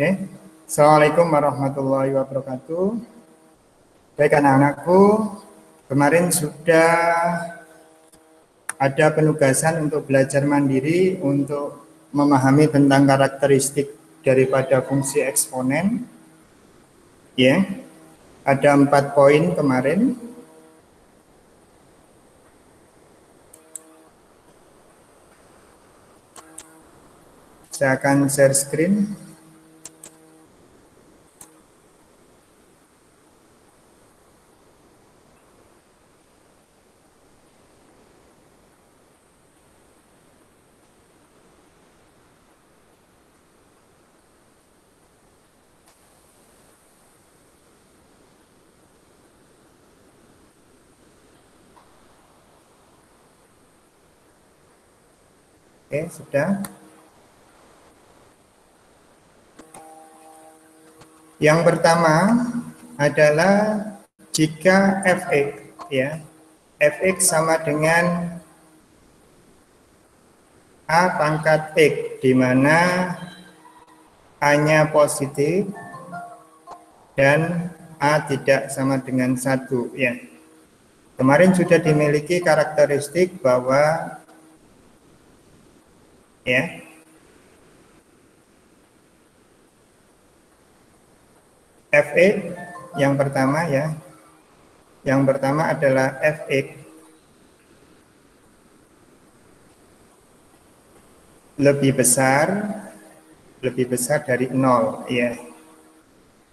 Oke. Assalamualaikum warahmatullahi wabarakatuh. Baik anak-anakku, kemarin sudah ada penugasan untuk belajar mandiri untuk memahami tentang karakteristik daripada fungsi eksponen. Ya, ada 4 poin kemarin. Saya akan share screen. Oke, sudah. Yang pertama adalah jika fx, ya, fx sama dengan a pangkat x, di mana a-nya positif dan a tidak sama dengan 1, ya. Kemarin sudah dimiliki karakteristik bahwa ya fx yang pertama, ya. Yang pertama adalah fx lebih besar dari 0, ya.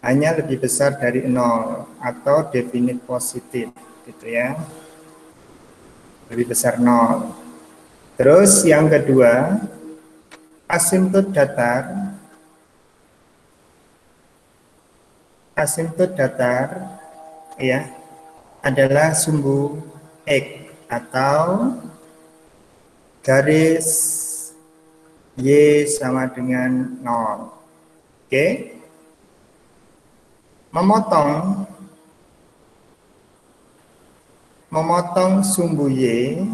Hanya lebih besar dari 0 atau definite positif, gitu ya. Lebih besar 0. Terus yang kedua, asimptot datar ya adalah sumbu x atau garis y sama dengan 0. Oke. Memotong sumbu y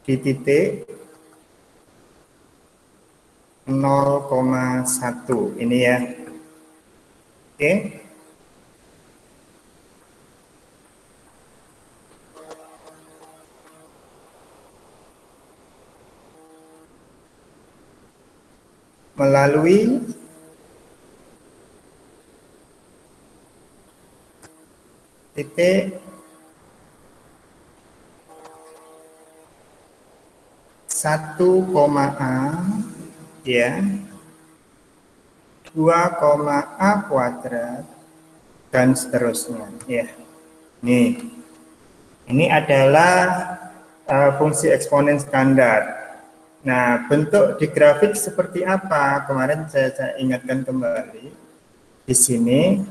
di titik 0,1 ini, ya. Oke. Melalui titik 1, A, ya, 2, A kuadrat dan seterusnya, ya. Nih, ini adalah fungsi eksponen standar. Nah, bentuk di grafik seperti apa? Kemarin saya ingatkan kembali di sini.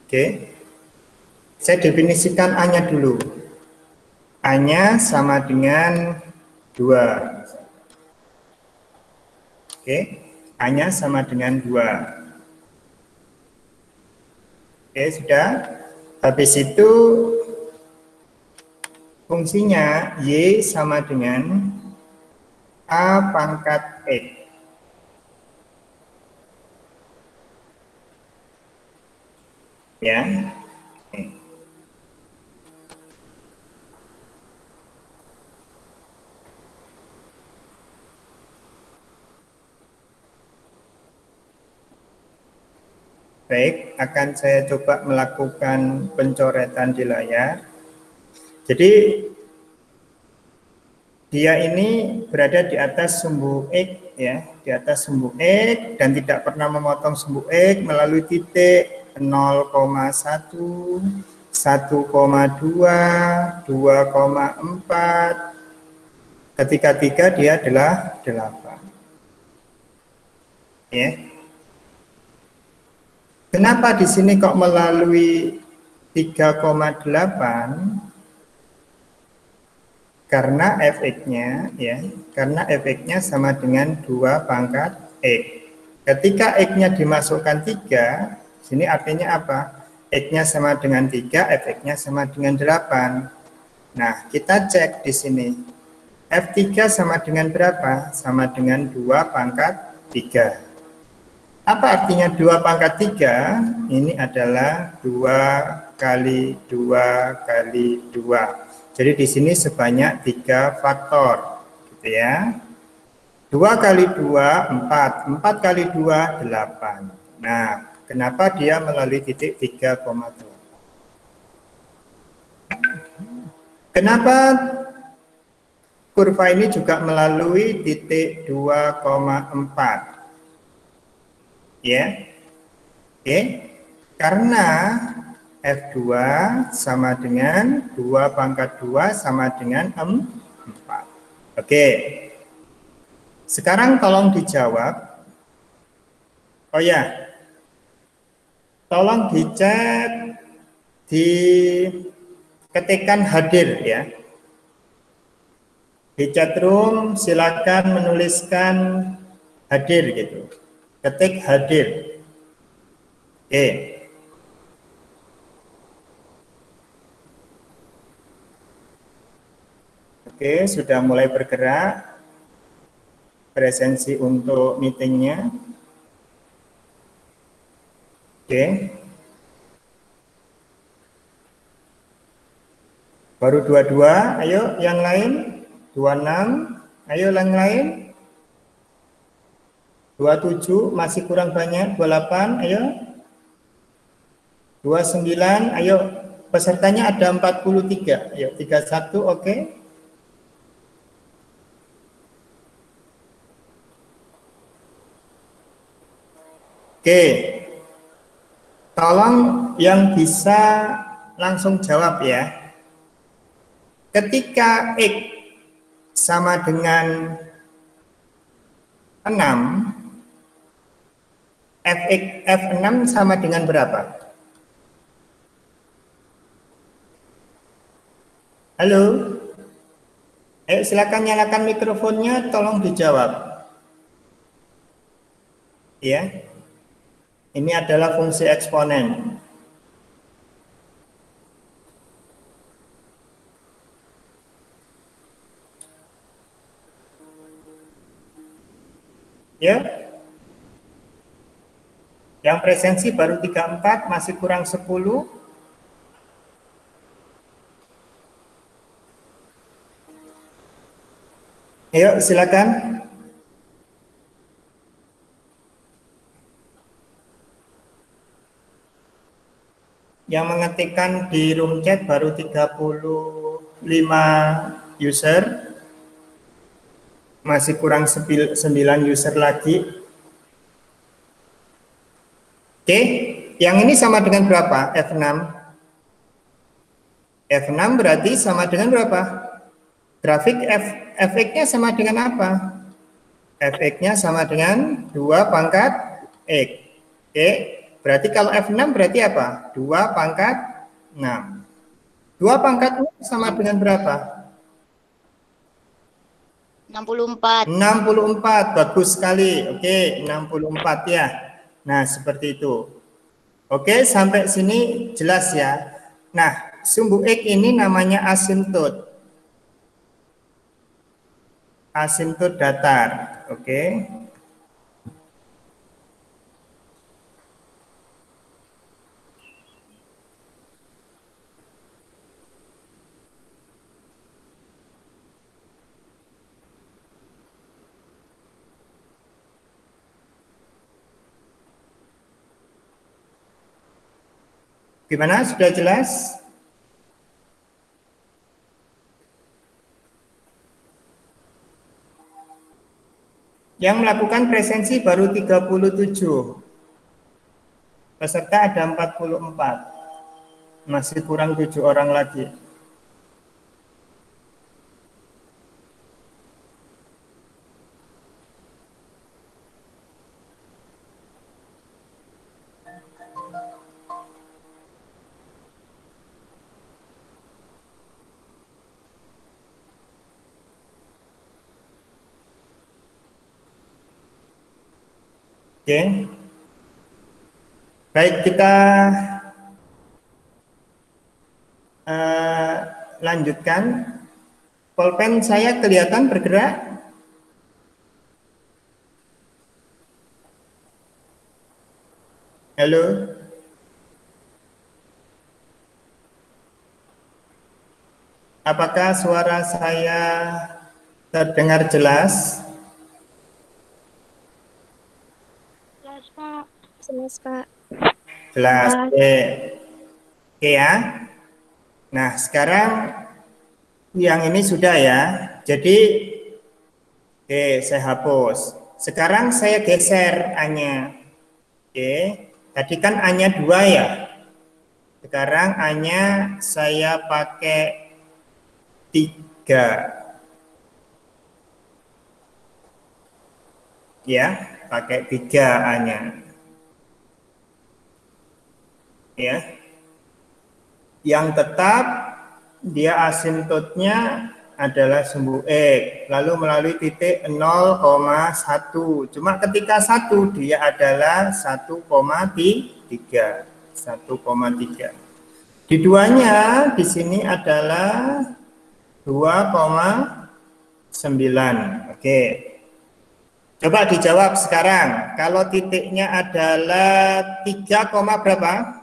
Oke. Saya definisikan A-nya dulu. A-nya sama dengan 2. Oke, A-nya sama dengan 2. Oke, sudah. Habis itu fungsinya Y sama dengan A pangkat X. Ya. Oke. Baik, akan saya coba melakukan pencoretan di layar. Jadi dia ini berada di atas sumbu X, ya, di atas sumbu X dan tidak pernah memotong sumbu X melalui titik 0,1, 1,2, 2,4. Ketika 3 dia adalah 8. Ya. Kenapa di sini kok melalui 3,8? Karena fx-nya, ya, karena fx-nya sama dengan 2 pangkat x. Ketika x-nya dimasukkan 3, sini artinya apa? X-nya sama dengan 3, fx-nya sama dengan 8. Nah, kita cek di sini. F3 sama dengan berapa? Sama dengan 2 pangkat 3. Apa artinya 2 pangkat 3? Ini adalah 2 kali 2 kali 2. Jadi di sini sebanyak 3 faktor. Gitu ya. 2 kali 2, 4. 4 kali 2, 8. Nah, kenapa dia melalui titik 3,2? Kenapa kurva ini juga melalui titik 2,4? Ya, oke. Karena F2 sama dengan 2 pangkat 2 sama dengan 4. Oke. Sekarang tolong dijawab. Oh ya, tolong dicek, diketikkan hadir ya. Di chatroom silakan menuliskan hadir gitu. Ketik hadir. Oke. Oke, sudah mulai bergerak. Presensi untuk meetingnya. Oke. Baru 22, ayo yang lain. 26, ayo yang lain. 27, masih kurang banyak. 28, ayo. 29, ayo. Pesertanya ada 43, ayo. 31, oke. Oke. Tolong yang bisa langsung jawab ya. Ketika X sama dengan 6, F6 sama dengan berapa? Halo? Ayo silakan nyalakan mikrofonnya, tolong dijawab. Ya. Ini adalah fungsi eksponen. Ya. Yang presensi baru 34, masih kurang 10. Ayo silakan. Yang mengetikkan di room chat baru 35 user. Masih kurang 9 user lagi. Oke, yang ini sama dengan berapa? F6. F6 berarti sama dengan berapa? Grafik Fx-nya sama dengan apa? Fx-nya sama dengan 2 pangkat X. Oke, berarti kalau F6 berarti apa? 2 pangkat 6. 2 pangkat 6 sama dengan berapa? 64. 64, bagus sekali. Oke, 64 ya. Nah, seperti itu. Oke, sampai sini jelas ya. Nah, sumbu X ini namanya asimptot. Asimptot datar. Oke. Gimana? Sudah jelas? Yang melakukan presensi baru 37. Peserta ada 44. Masih kurang 7 orang lagi. Oke. Baik, kita lanjutkan. Pulpen saya kelihatan bergerak? Halo? Apakah suara saya terdengar jelas? Jelas, Pak. Jelas, Pak. Jelas. Oke. Oke ya. Nah, sekarang yang ini sudah ya. Jadi, oke, saya hapus. Sekarang saya geser A-nya. Oke, tadi kan A-nya 2 ya. Sekarang A-nya saya pakai 3. Ya, pakai 3 A-nya. Ya. Yang tetap dia asintotnya adalah sumbu X, lalu melalui titik 0,1. Cuma ketika 1 dia adalah 1,3. 1,3. Di duanya di sini adalah 2,9. Oke. Coba dijawab sekarang. Kalau titiknya adalah 3, berapa?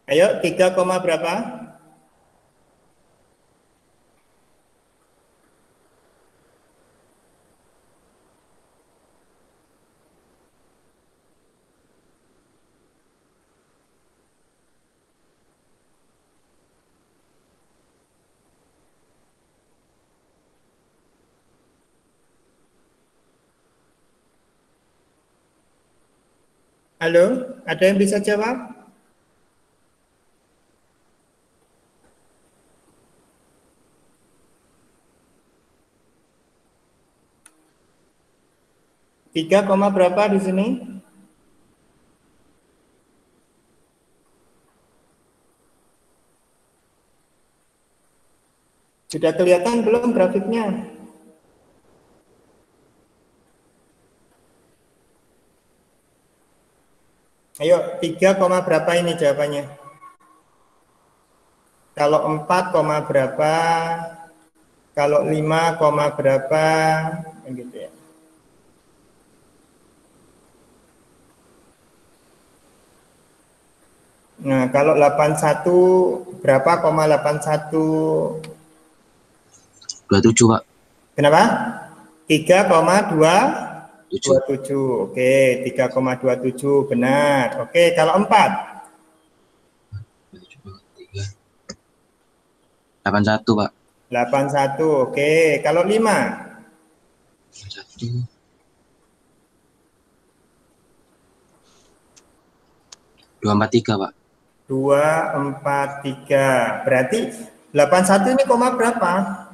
Ayo, 3, berapa? Halo, ada yang bisa jawab? Tiga koma berapa di sini? Sudah kelihatan belum grafiknya? Ayo, 3, berapa ini jawabannya? Kalau 4, berapa? Kalau 5, berapa? Gitu ya. Nah, kalau 81 berapa, 81? 27, Pak. Kenapa? 3,27. Oke, 3,27 benar. Oke, kalau 4? 81, Pak. 81. Oke, kalau 5? 243, Pak. 243. Berarti 81 ini koma berapa?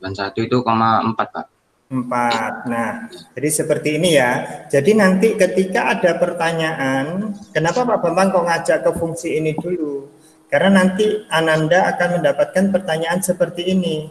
81 itu 0,4, Pak. 4. Nah, jadi seperti ini ya. Jadi nanti ketika ada pertanyaan, kenapa Pak Bambang kok ngajak ke fungsi ini dulu? Karena nanti Ananda akan mendapatkan pertanyaan seperti ini.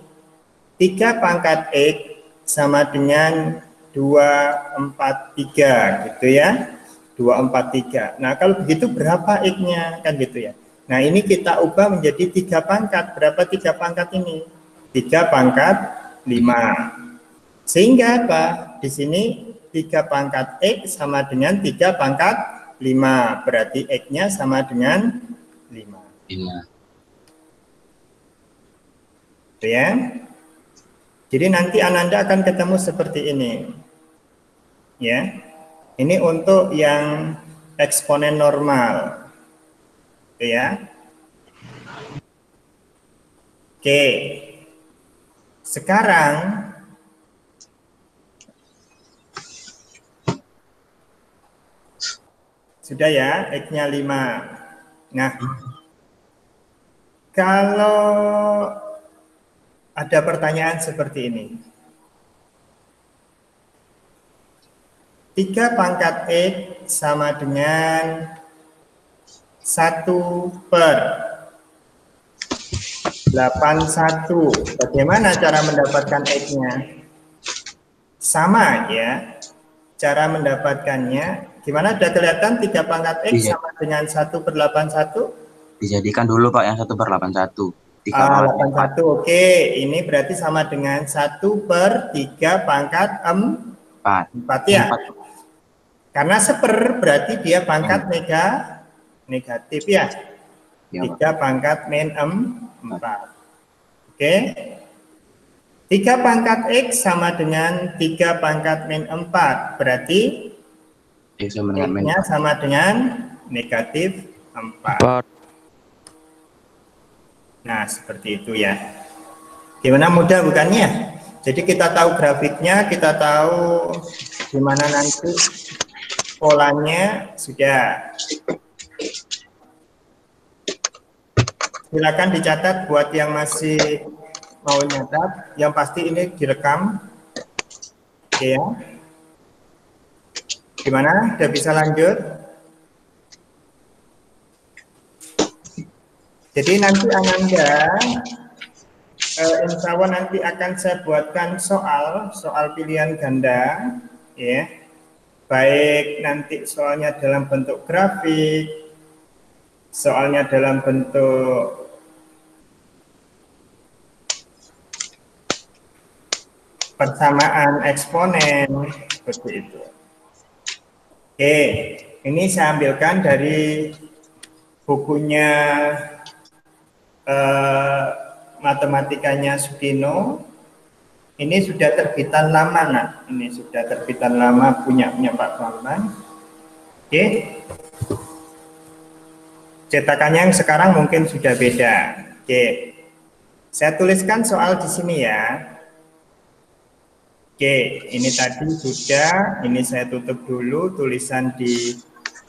3 pangkat X sama dengan 243 gitu ya. 243. Nah, kalau begitu berapa X-nya? Kan gitu ya. Nah, ini kita ubah menjadi 3 pangkat. Berapa 3 pangkat ini? 3 pangkat 5. Sehingga apa? Di sini 3 pangkat X sama dengan 3 pangkat 5. Berarti X-nya sama dengan 5. 5. Gitu ya. Jadi nanti Ananda akan ketemu seperti ini. Ya. Ini untuk yang eksponen normal. Gitu ya. Oke. Sekarang sudah ya, X-nya 5. Nah, kalau ada pertanyaan seperti ini. 3 pangkat X sama dengan 1/81. Bagaimana cara mendapatkan X-nya? Sama ya. Cara mendapatkannya, gimana? Udah kelihatan 3 pangkat X sama dengan 1/81? Dijadikan dulu Pak yang 1/81. 81, oke. Ini berarti sama dengan 1/3 pangkat 4 ya. 4. Karena 1/4 berarti dia pangkat negatif ya. Ya, 3 pangkat min 4. Oke. 3 pangkat X sama dengan 3 pangkat min 4. Berarti X sama dengan min X-nya sama dengan negatif 4. Nah, seperti itu ya. Gimana, mudah bukannya? Jadi kita tahu grafiknya, kita tahu gimana nanti polanya sudah. Silakan dicatat buat yang masih mau nyatat. Yang pasti ini direkam. Oke ya. Gimana? Udah bisa lanjut? Jadi nanti Ananda, insya Allah nanti akan saya buatkan soal pilihan ganda, ya. Baik nanti soalnya dalam bentuk grafik, soalnya dalam bentuk persamaan eksponen, seperti itu. Oke, ini saya ambilkan dari bukunya matematikanya Sugino. Ini sudah terbitan lama, nah. Ini sudah terbitan lama punya Pak Bambang. Oke. Cetakannya yang sekarang mungkin sudah beda. Oke. Saya tuliskan soal di sini ya. Oke, ini tadi sudah, ini saya tutup dulu tulisan di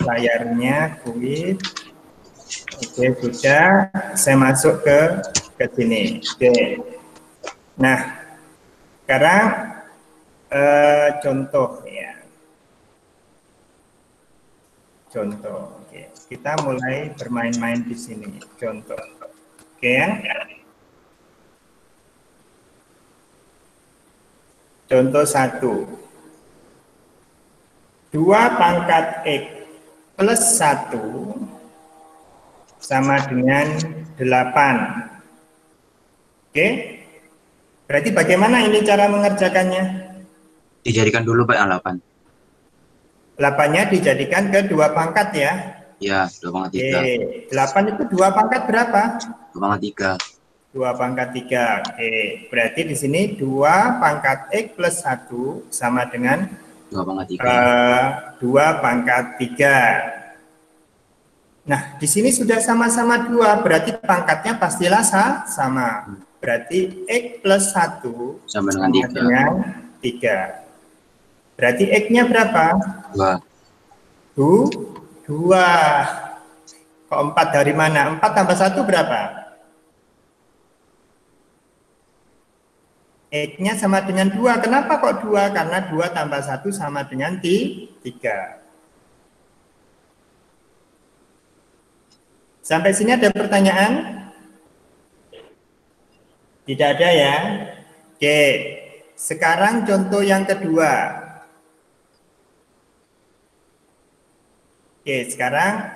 layarnya, kuis. Oke, sudah. Saya masuk ke sini. Oke. Nah, sekarang contoh ya. Contoh. Oke. Kita mulai bermain-main di sini. Contoh. Oke ya. Contoh 1. 2 pangkat X plus 1 sama dengan 8. Oke. Berarti bagaimana ini cara mengerjakannya? Dijadikan dulu Pak yang 8. 8-nya dijadikan ke 2 pangkat ya? Ya, 2/3. Oke. 8 itu 2 pangkat berapa? 2/3. 2 pangkat 3. Oke. Berarti di sini 2 pangkat X plus 1 sama dengan 2/3. 2 pangkat 3. Nah, di sini sudah sama-sama 2, berarti pangkatnya pastilah sama. Berarti X plus 1 sama dengan 3. Berarti X-nya berapa? 2. 2. Kok 4 dari mana? 4 tambah 1 berapa? X-nya sama dengan 2. Kenapa kok 2? Karena 2 tambah 1 sama dengan 3. Sampai sini ada pertanyaan? Tidak ada ya? Oke. Sekarang contoh yang kedua. Oke, sekarang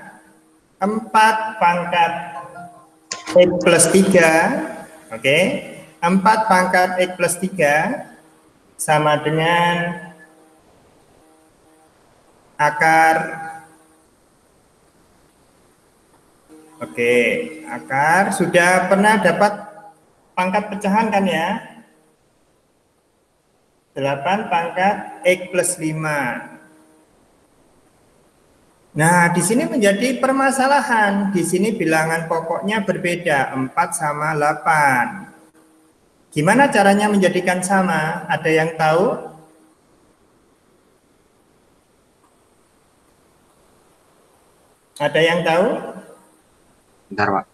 4 pangkat X plus 3. Oke. 4 pangkat X plus 3 sama dengan akar. Oke, akar sudah pernah dapat pangkat pecahan kan ya? 8 pangkat X plus 5. Nah, di sini menjadi permasalahan. Di sini bilangan pokoknya berbeda, 4 sama 8. Gimana caranya menjadikan sama? Ada yang tahu? Ada yang tahu? Bentar Pak.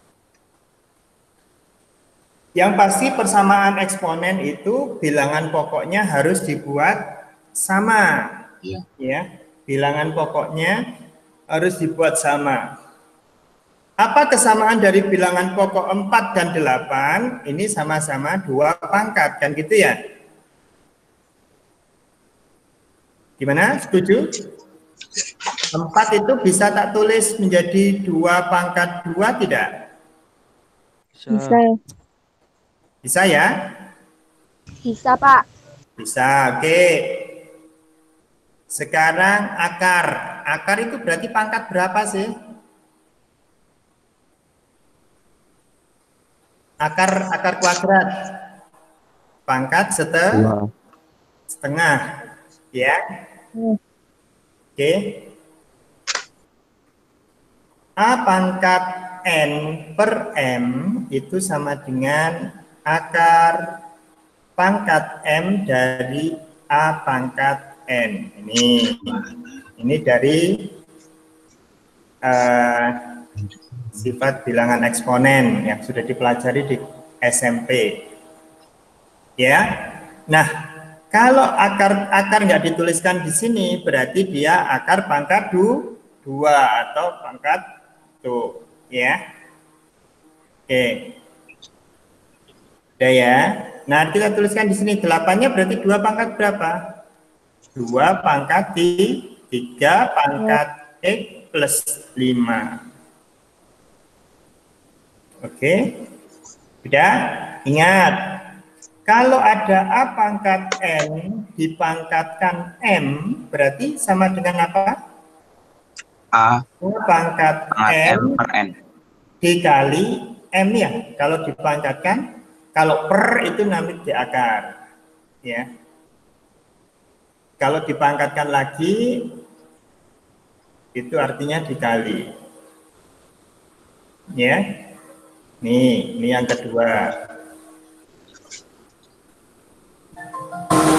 Yang pasti persamaan eksponen itu bilangan pokoknya harus dibuat sama. Iya. Ya, bilangan pokoknya harus dibuat sama. Apa kesamaan dari bilangan pokok 4 dan 8? Ini sama-sama 2 pangkat, kan gitu ya? Gimana? Setuju? 4 itu bisa tak tulis menjadi 2 pangkat 2 tidak? Bisa. Bisa ya? Bisa, Pak. Bisa, oke. Sekarang akar. Akar itu berarti pangkat berapa sih? Akar kuadrat. Pangkat setengah. Ya. Oke. A pangkat N per M itu sama dengan akar pangkat M dari A pangkat N. Ini dari sifat bilangan eksponen yang sudah dipelajari di SMP. Ya. Nah, kalau akar nggak dituliskan di sini, berarti dia akar pangkat 2 atau pangkat tuh, ya. Oke. Udah ya. Nah, kita tuliskan di sini 8-nya berarti 2 pangkat berapa? 2 pangkat 3 pangkat X plus 5. Oke. Udah? Ingat, kalau ada A pangkat N dipangkatkan M, berarti sama dengan apa? A pangkat M per N dikali M ya. Kalau dipangkatkan, kalau per itu namanya di akar. Ya. Kalau dipangkatkan lagi, itu artinya dikali. Ya. Ini yang kedua.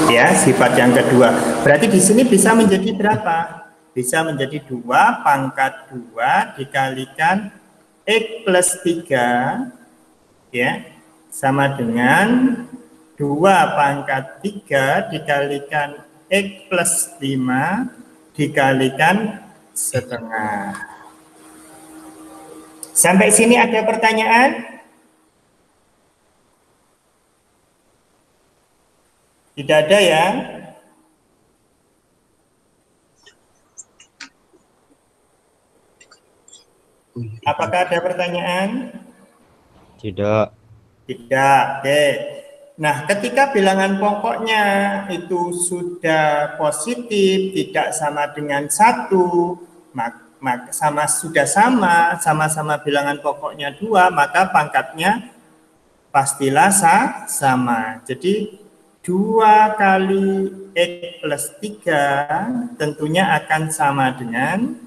Ya, sifat yang kedua. Berarti di sini bisa menjadi berapa? Bisa menjadi 2 pangkat 2 dikalikan X plus 3, ya, sama dengan 2 pangkat 3 dikalikan X plus 5 dikalikan setengah. Sampai sini ada pertanyaan? Tidak ada ya? Apakah ada pertanyaan? Tidak. Tidak. Oke. Nah, ketika bilangan pokoknya itu sudah positif, tidak sama dengan 1, sama-sama bilangan pokoknya 2, maka pangkatnya pastilah sama. Jadi 2 kali X plus 3 tentunya akan sama dengan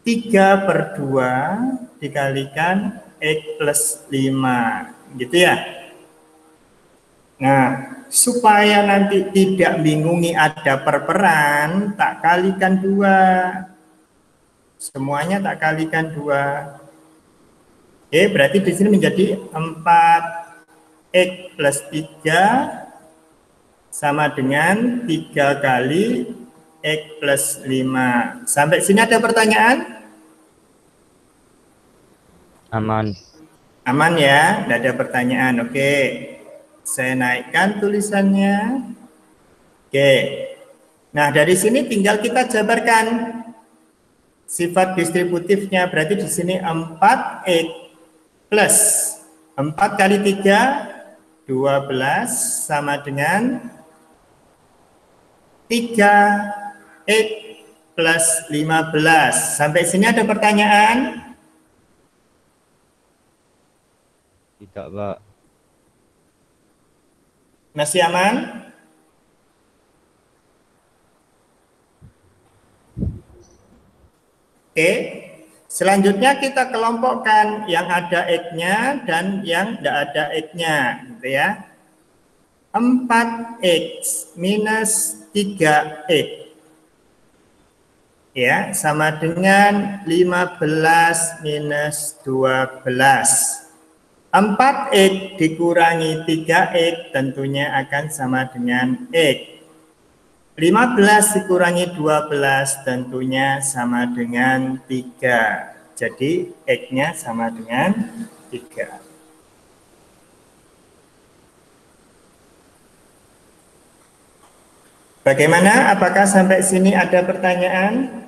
3 per 2 dikalikan X plus 5. Gitu ya. Nah, supaya nanti tidak bingungi ada perperan, tak kalikan 2. Semuanya tak kalikan 2. Oke, berarti di sini menjadi 4X plus 3 sama dengan 3 kali X plus 5. Sampai sini ada pertanyaan? Aman. Aman ya, tidak ada pertanyaan. Oke, saya naikkan tulisannya. Oke, nah dari sini tinggal kita jabarkan sifat distributifnya. Berarti di sini 4X plus 4 kali 3, 12 sama dengan 3X plus 15. Sampai sini ada pertanyaan? Tidak, Pak. Masih aman? Oke. Selanjutnya kita kelompokkan yang ada X-nya dan yang tidak ada X-nya, gitu ya. 4X minus 3X. Ya, sama dengan 15 minus 12. 4X dikurangi 3X tentunya akan sama dengan X. 15 dikurangi 12 tentunya sama dengan 3. Jadi X-nya sama dengan 3. Bagaimana? Apakah sampai sini ada pertanyaan?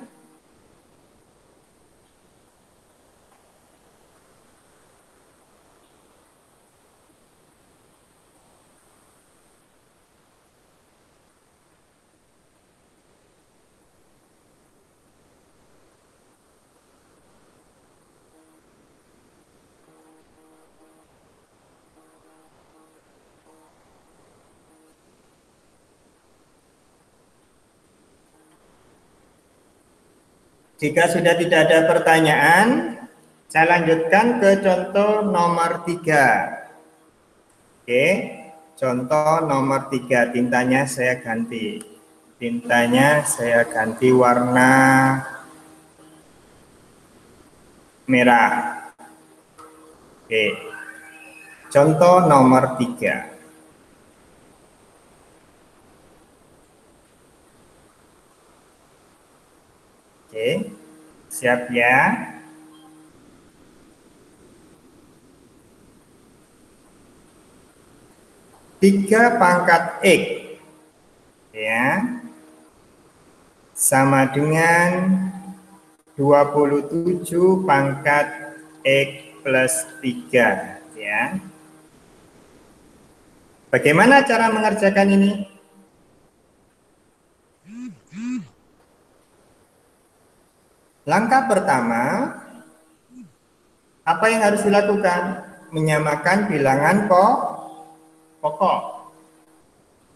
Jika sudah tidak ada pertanyaan, saya lanjutkan ke contoh nomor 3. Oke, contoh nomor 3, tintanya saya ganti. Tintanya saya ganti warna merah. Oke, contoh nomor 3. Oke, siap ya? Tiga pangkat X ya sama dengan 27 pangkat X plus 3 ya. Bagaimana cara mengerjakan ini? Langkah pertama, apa yang harus dilakukan? Menyamakan bilangan pokok.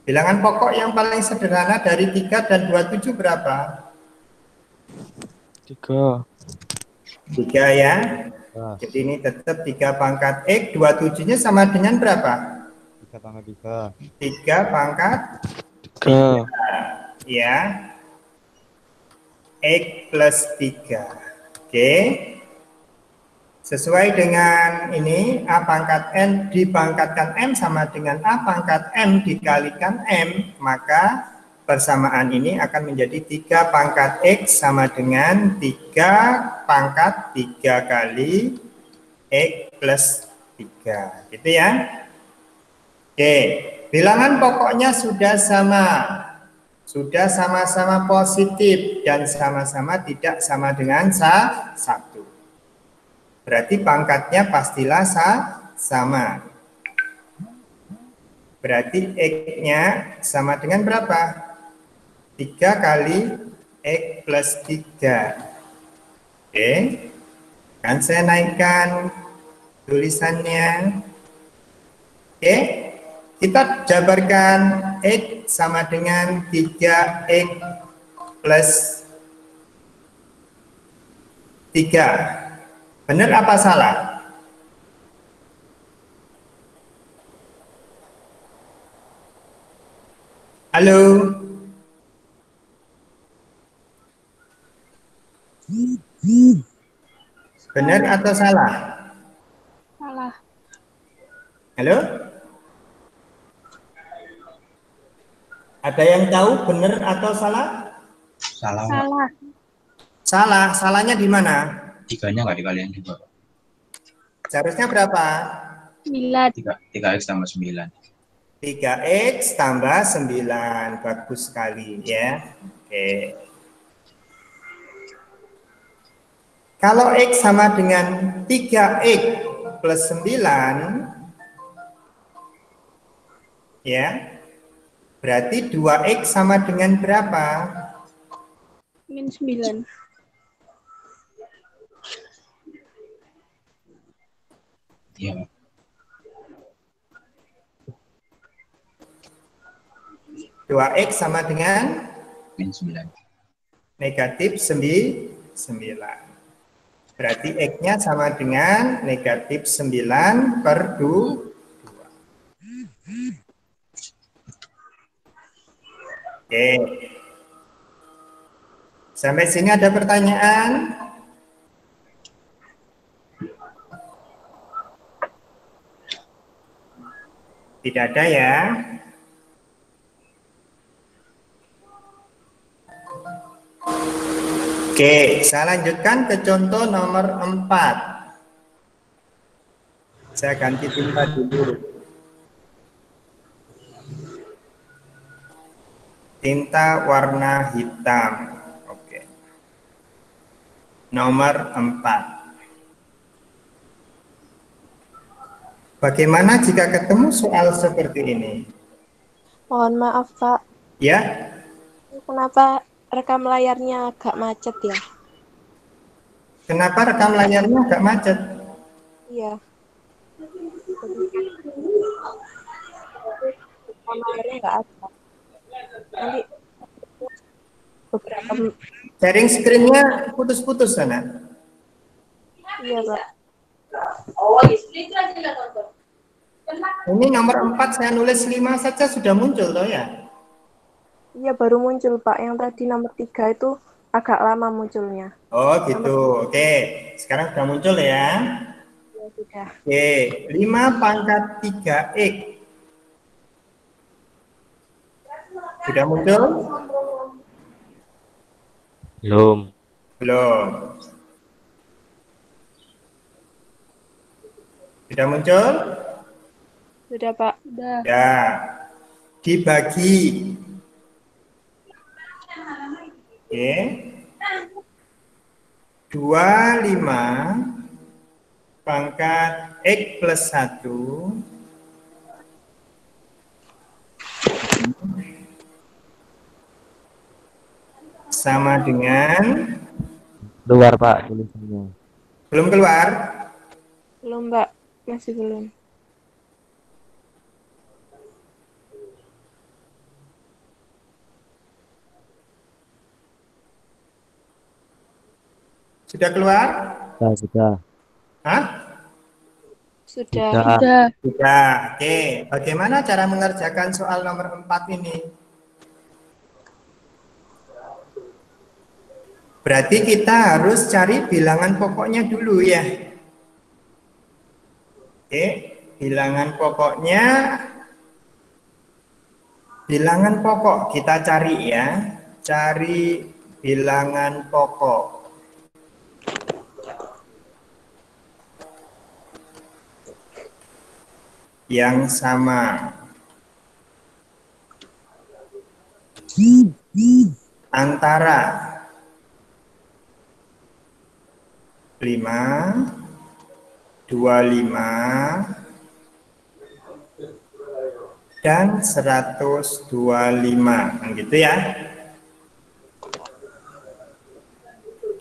Bilangan pokok yang paling sederhana dari 3 dan 27 berapa? 3. 3 ya. Ya. Jadi ini tetap 3 pangkat X, 27-nya sama dengan berapa? 3 pangkat 3. 3 pangkat 3. ya. X plus 3. Oke. Sesuai dengan ini, A pangkat N dipangkatkan M sama dengan A pangkat M dikalikan M, maka persamaan ini akan menjadi 3 pangkat X sama dengan 3 pangkat 3 kali X plus 3. Gitu ya. Oke, bilangan pokoknya sudah sama. Sudah sama-sama positif dan sama-sama tidak sama dengan 1. Berarti pangkatnya pastilah sama. Berarti X-nya sama dengan berapa? 3 kali X plus 3. Oke. Kan saya naikkan tulisannya. Oke. Kita jabarkan X sama dengan 3X plus 3. Benar apa salah? Halo? Benar atau salah? Salah. Halo? Ada yang tahu benar atau salah? Salah. Salah. Salah. Salahnya di mana? 3-nya nggak dikaliin juga. Seharusnya berapa? 9. 3x tambah 9. 3x tambah 9. Bagus sekali ya. Oke. Kalau x sama dengan 3x plus 9 ya. Berarti 2x sama dengan berapa? Min 9. Iya. 2x sama dengan Min 9. negatif 9. Berarti x-nya sama dengan negatif 9 per 2. Oke. Sampai sini ada pertanyaan? Tidak ada ya? Oke, saya lanjutkan ke contoh nomor 4. Saya ganti tinta dulu. Tinta warna hitam. Oke. Nomor 4. Bagaimana jika ketemu soal seperti ini? Mohon maaf, Pak. Ya, Kenapa rekam layarnya agak macet ya? kenapa rekam layarnya agak macet? Iya. Rekam layarnya nggak ada. Nanti beberapa Sharing screen-nya putus-putus sana. Iya, Pak. Ini nomor 4 saya nulis 5 saja sudah muncul toh ya? Iya, baru muncul, Pak. Yang tadi nomor 3 itu agak lama munculnya. Oh gitu. Oke, sekarang sudah muncul ya. Ya, sudah. Oke, 5 pangkat 3x. Sudah muncul? Belum. Belum. Sudah muncul? Sudah, Pak. Sudah. Ya. Dibagi. Oke. 25 pangkat x plus 1 sama dengan Keluar Pak tulisannya. belum keluar. Belum, Pak. Masih belum. Sudah keluar? Sudah. Hah? Sudah. Sudah. Sudah. Oke, bagaimana cara mengerjakan soal nomor 4 ini? Berarti kita harus cari bilangan pokoknya dulu ya. Oke, bilangan pokok kita cari ya. Cari bilangan pokok. Yang sama antara 5, 25 dan 125. Nah, gitu ya.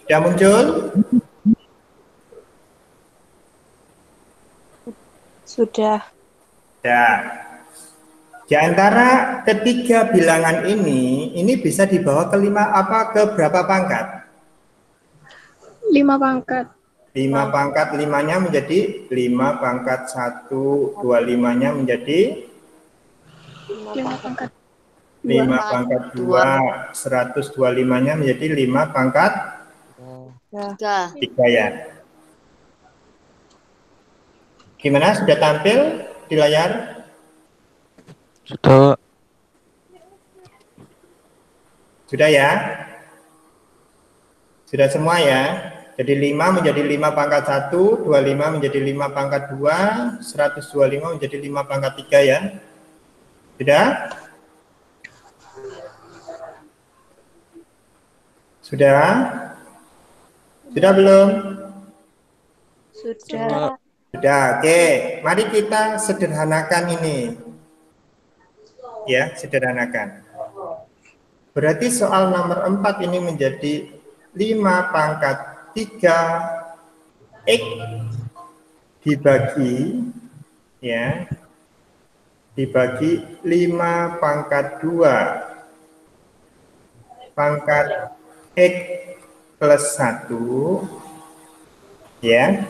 Sudah muncul? Sudah. Ya. Di antara ketiga bilangan ini bisa dibawa ke berapa pangkat? 5 pangkat. 5 pangkat 5-nya menjadi 5 pangkat 1, 25-nya menjadi 5 pangkat 5 pangkat 2, 125-nya menjadi 5 pangkat 3 ya. Gimana, sudah tampil di layar? Sudah. Sudah ya? Sudah semua ya? Jadi 5 menjadi 5 pangkat 1, 25 menjadi 5 pangkat 2, 125 menjadi 5 pangkat 3 ya? Sudah? Sudah? Sudah belum? Sudah. Sudah, oke. Mari kita sederhanakan ini. Ya, sederhanakan. Berarti soal nomor 4 ini menjadi 5 pangkat 3 X dibagi ya, dibagi 5 pangkat 2 pangkat X plus 1 ya,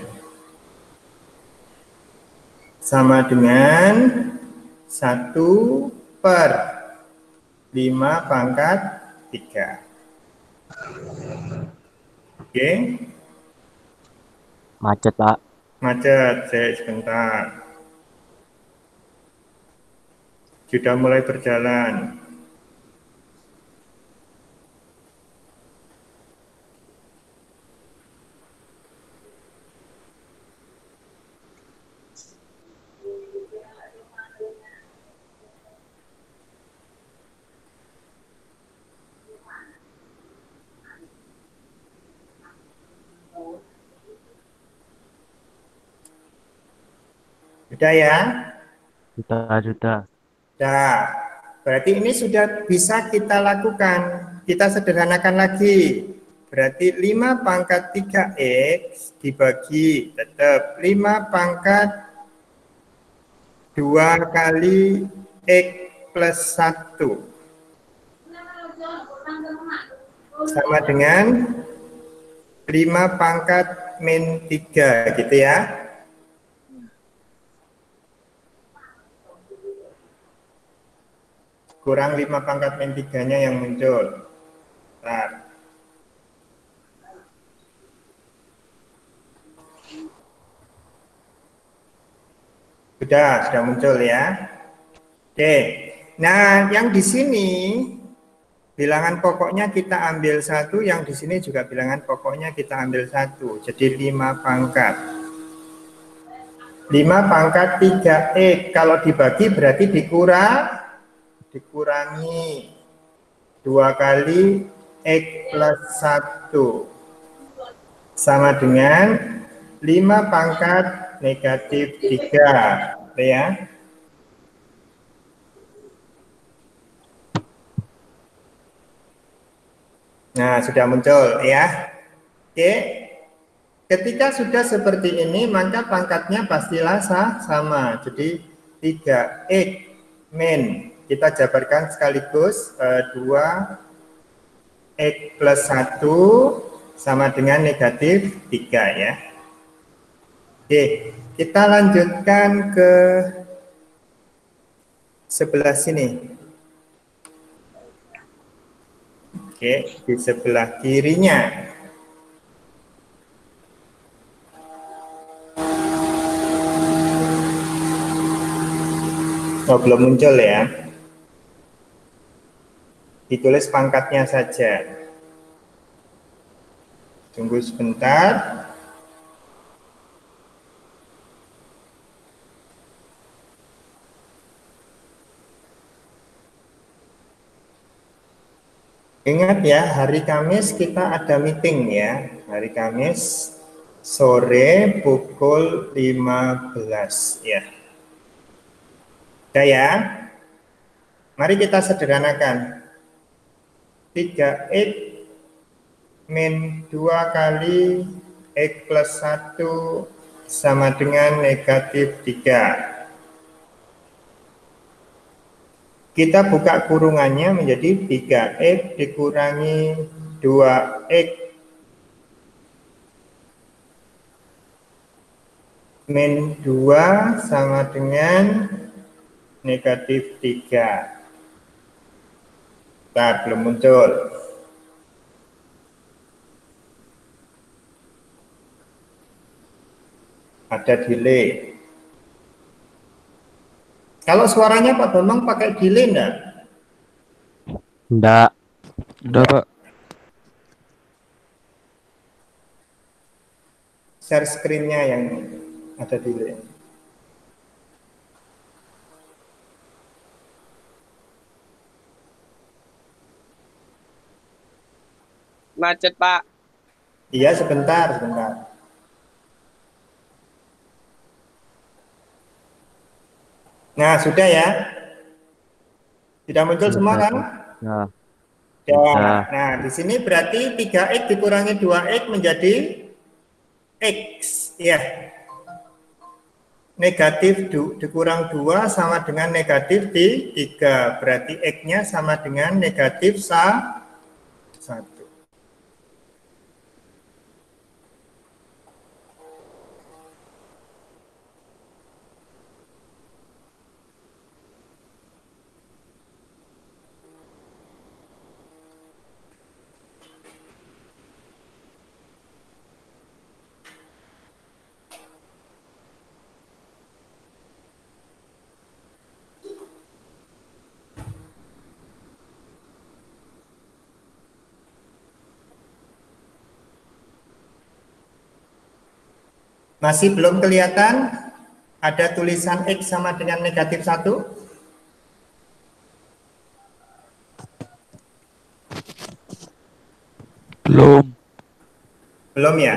sama dengan 1/5 pangkat 3. Oke. Macet Pak. Macet, saya sebentar. Sudah mulai berjalan. Sudah ya? Sudah. Nah, berarti ini sudah bisa kita lakukan. Kita sederhanakan lagi. Berarti 5 pangkat 3X dibagi tetap 5 pangkat 2 kali X plus 1. sama dengan 5 pangkat min 3 gitu ya. Kurang 5 pangkat min 3-nya yang muncul. Bentar. Sudah muncul ya. Oke. Nah, yang di sini bilangan pokoknya kita ambil 1, yang di sini juga bilangan pokoknya kita ambil 1. Jadi 5 pangkat. 5 pangkat 3x. Kalau dibagi berarti dikurangi 2 kali x plus 1 sama dengan 5 pangkat negatif 3 ya. Nah, sudah muncul ya. Oke. Ketika sudah seperti ini, maka pangkatnya pastilah sama. Jadi 3x min, kita jabarkan sekaligus 2x plus 1 sama dengan negatif 3 ya. Oke, kita lanjutkan ke sebelah sini. Oke, di sebelah kirinya. Oh, belum muncul ya. Ditulis pangkatnya saja. Tunggu sebentar. Ingat ya, hari Kamis kita ada meeting ya. Hari Kamis sore pukul 15 ya. Udah ya. Mari kita sederhanakan. 3x min 2 kali x plus 1 sama dengan negatif 3. Kita buka kurungannya menjadi 3x dikurangi 2x min 2 sama dengan negatif 3. Nah, belum muncul. Ada delay. Kalau suaranya Pak Bambang pakai delay enggak? Enggak. Enggak, Pak. Share screen-nya yang ada delay. Macet, Pak. Iya, sebentar. Nah, sudah ya? Sudah muncul semua kan? Ya. Ya. Nah, di sini berarti 3x dikurangi 2x menjadi x. Ya. Negatif dikurang 2 sama dengan negatif 3. Berarti x-nya sama dengan negatif 1. Masih belum kelihatan? Ada tulisan X sama dengan negatif 1? Belum. Belum ya?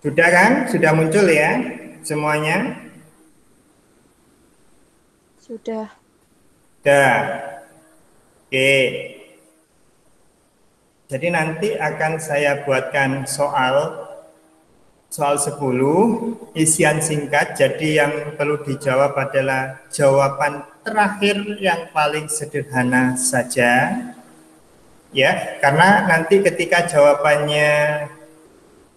Sudah kan? Sudah muncul ya semuanya? Sudah. Dah. Oke. Jadi nanti akan saya buatkan soal 10 isian singkat. Jadi yang perlu dijawab adalah jawaban terakhir yang paling sederhana saja. Ya, karena nanti ketika jawabannya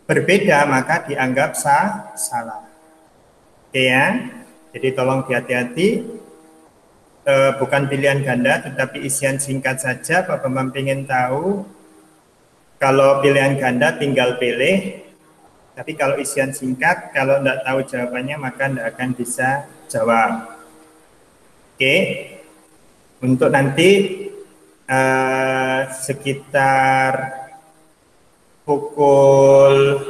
berbeda maka dianggap salah. Oke ya. Jadi tolong hati-hati. Bukan pilihan ganda tetapi isian singkat saja. Pak Bambang ingin tahu. Kalau pilihan ganda tinggal pilih. Tapi kalau isian singkat, kalau tidak tahu jawabannya maka tidak akan bisa jawab. Oke. Untuk nanti sekitar pukul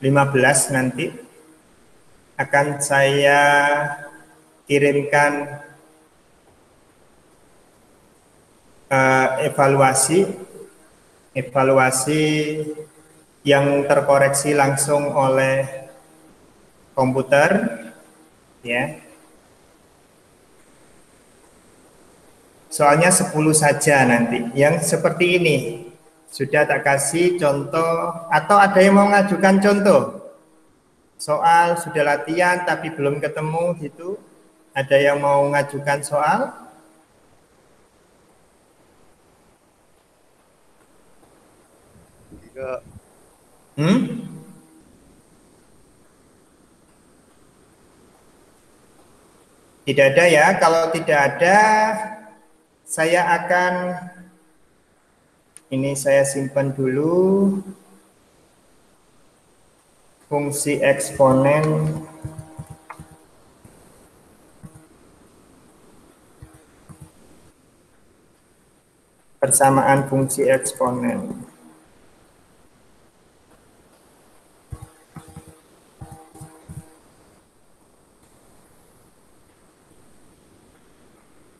15 nanti akan saya kirimkan evaluasi yang terkoreksi langsung oleh komputer, ya. Soalnya 10 saja nanti. Yang seperti ini sudah tak kasih contoh, atau ada yang mau mengajukan contoh soal sudah latihan tapi belum ketemu gitu. Ada yang mau mengajukan soal? Tidak. Tidak ada ya. Kalau tidak ada, saya akan ini saya simpan dulu fungsi eksponen persamaan fungsi eksponen.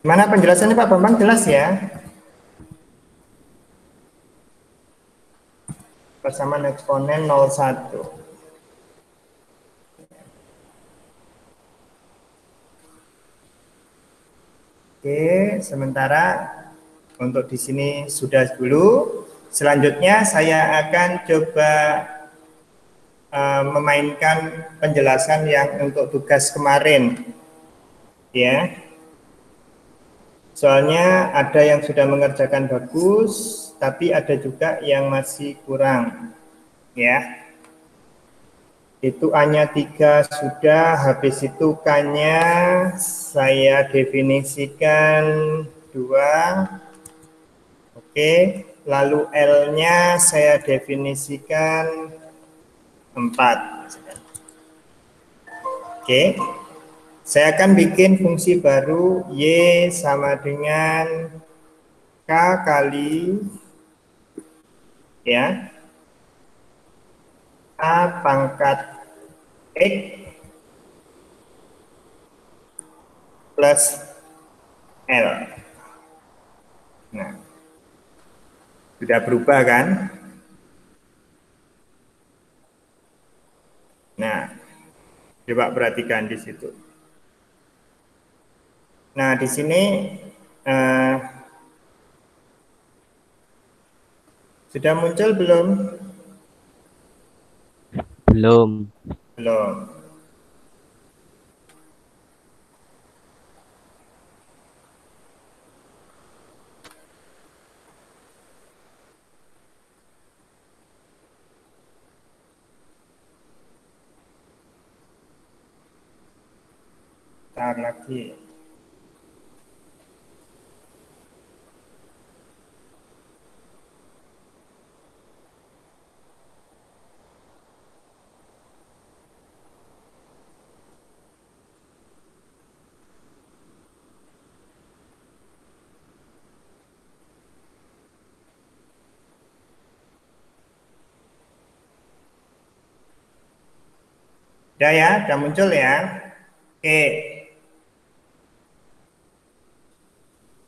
Mana penjelasannya Pak Bambang, jelas ya? Persamaan eksponen 01. Oke, sementara untuk di sini sudah dulu. Selanjutnya saya akan coba memainkan penjelasan yang untuk tugas kemarin. Ya. Soalnya ada yang sudah mengerjakan bagus, tapi ada juga yang masih kurang. Ya. Itu A-nya 3 sudah, habis itu K-nya saya definisikan 2. Oke, lalu L-nya saya definisikan 4. Oke. Saya akan bikin fungsi baru Y sama dengan K kali ya A pangkat X plus L. Nah, sudah berubah kan? Nah, coba perhatikan di situ. Nah, di sini sudah muncul belum? Belum. Belum. Bentar lagi. Udah ya, udah muncul ya. Oke.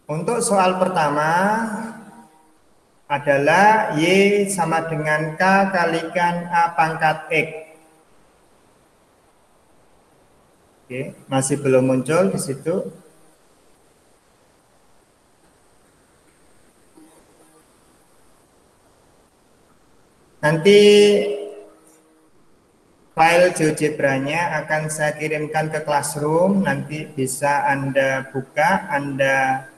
Untuk soal pertama adalah Y sama dengan K kalikan A pangkat X. Oke, masih belum muncul di situ. Nanti file GeoGebra-nya akan saya kirimkan ke Classroom, nanti bisa Anda buka, Anda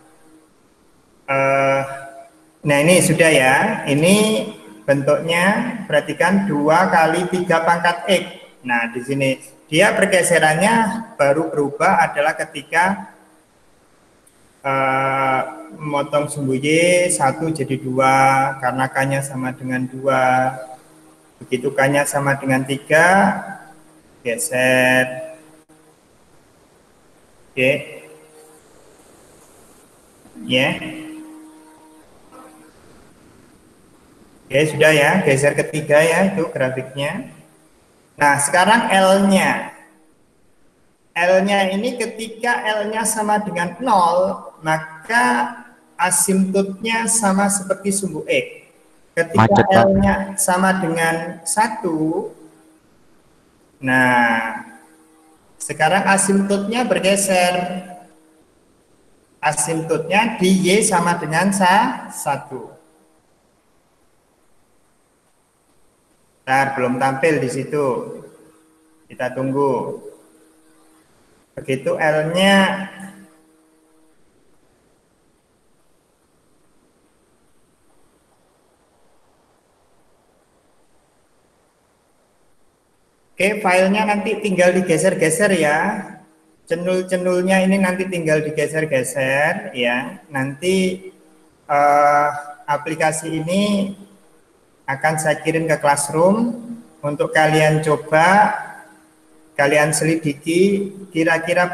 nah ini sudah ya, ini bentuknya perhatikan 2 kali 3 pangkat X. Nah di sini dia pergeserannya baru berubah adalah ketika memotong sumbu Y 1 jadi 2 karena K-nya sama dengan 2. Begitu K-nya sama dengan 3, geser. Oke. Ya. Oke, sudah ya, geser ketiga ya itu grafiknya. Nah, sekarang L-nya. L-nya ini ketika L-nya sama dengan 0, maka asimptotnya sama seperti sumbu X. Ketika Macet, Pak. L-nya sama dengan 1, nah, sekarang asimptotnya bergeser. Asimptotnya di Y sama dengan 1. Bentar, belum tampil di situ. Kita tunggu. Begitu L-nya oke, filenya nanti tinggal digeser-geser ya. Cenul-cenulnya ini nanti tinggal digeser-geser ya. Nanti aplikasi ini akan saya kirim ke Classroom untuk kalian coba, kalian selidiki kira-kira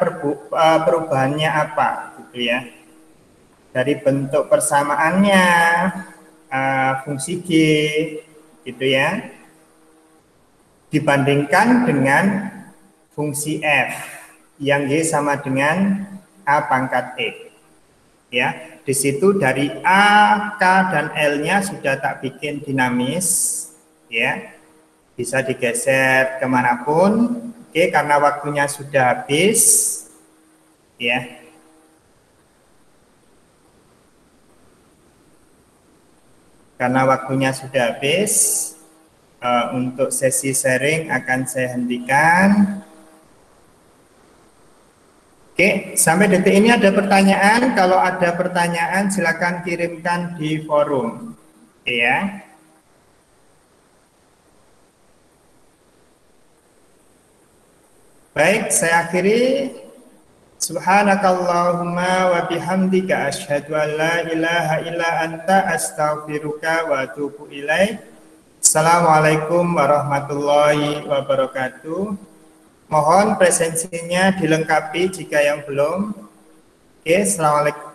perubahannya apa gitu ya. Dari bentuk persamaannya, fungsi G gitu ya, dibandingkan dengan fungsi F yang Y sama dengan A pangkat X ya. Di situ dari A, K, dan L-nya sudah tak bikin dinamis, ya, bisa digeser kemanapun. Oke, karena waktunya sudah habis, ya. Karena waktunya sudah habis, untuk sesi sharing akan saya hentikan. Oke, sampai detik ini ada pertanyaan. Kalau ada pertanyaan silakan kirimkan di forum. Oke ya. Baik, saya akhiri. Subhanakallahumma wa bihamdika asyhadu an la ilaha illa anta astaghfiruka wa atubu ilaik. Assalamualaikum warahmatullahi wabarakatuh. Mohon presensinya dilengkapi jika yang belum. Oke, assalamualaikum.